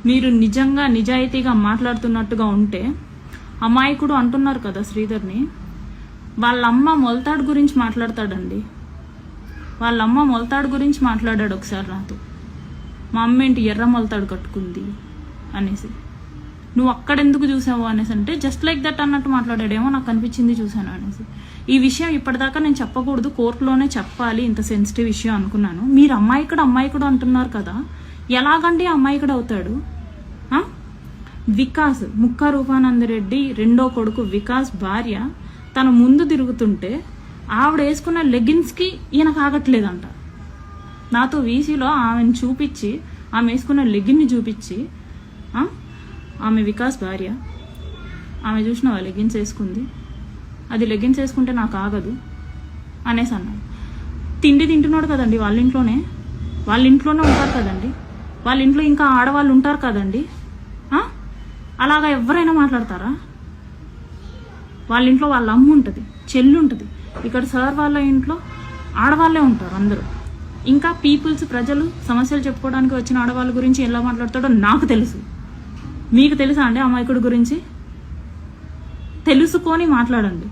మీరు నిజంగా నిజాయితీగా మాట్లాడుతున్నట్టుగా ఉంటే, అమాయకుడు అంటున్నారు కదా శ్రీధర్ని, వాళ్ళమ్మ మొలతాడు గురించి మాట్లాడతాడండి. వాళ్ళమ్మ మొలతాడు గురించి మాట్లాడాడు ఒకసారి నాతో. మా అమ్మ ఏంటి ఎర్ర మొలతాడు కట్టుకుంది అనేసి. నువ్వు అక్కడెందుకు చూసావు అనేసి అంటే జస్ట్ లైక్ దట్ అన్నట్టు మాట్లాడాడేమో, నాకు అనిపించింది చూశాను అనేసి. ఈ విషయం ఇప్పటిదాకా నేను చెప్పకూడదు, కోర్టులోనే చెప్పాలి, ఇంత సెన్సిటివ్ విషయం అనుకున్నాను. మీరు అమ్మాయికుడు అంటున్నారు కదా, ఎలాగండి అమ్మాయికుడు అవుతాడు? వికాస్, ముక్క రూపానందరెడ్డి రెండో కొడుకు వికాస్ భార్య తన ముందు తిరుగుతుంటే ఆవిడ వేసుకున్న లెగిన్స్కి ఈయన కాగట్లేదంట. నాతో వీసీలో ఆమెను చూపించి, ఆమె వేసుకున్న లెగిన్ని చూపించి, ఆమె వికాస్ భార్య, ఆమె చూసిన లెగిన్స్ వేసుకుంది, అది లెగిన్స్ వేసుకుంటే నాకు ఆగదు అనేసి అన్నాడు. తిండి తింటున్నాడు కదండి వాళ్ళ ఇంట్లోనే ఉంటారు కదండి, వాళ్ళ ఇంట్లో ఇంకా ఆడవాళ్ళు ఉంటారు కదండి. అలాగా ఎవరైనా మాట్లాడతారా? వాళ్ళ ఇంట్లో వాళ్ళ అమ్మ ఉంటుంది, చెల్లి ఉంటుంది. ఇక్కడ సార్ వాళ్ళ ఇంట్లో ఆడవాళ్ళే ఉంటారు అందరూ. ఇంకా ప్రజలు సమస్యలు చెప్పుకోవడానికి వచ్చిన ఆడవాళ్ళ గురించి ఎలా మాట్లాడతాడో నాకు తెలుసు. మీకు తెలుసా అండి అమాయకుడి గురించి? తెలుసుకొని మాట్లాడండి.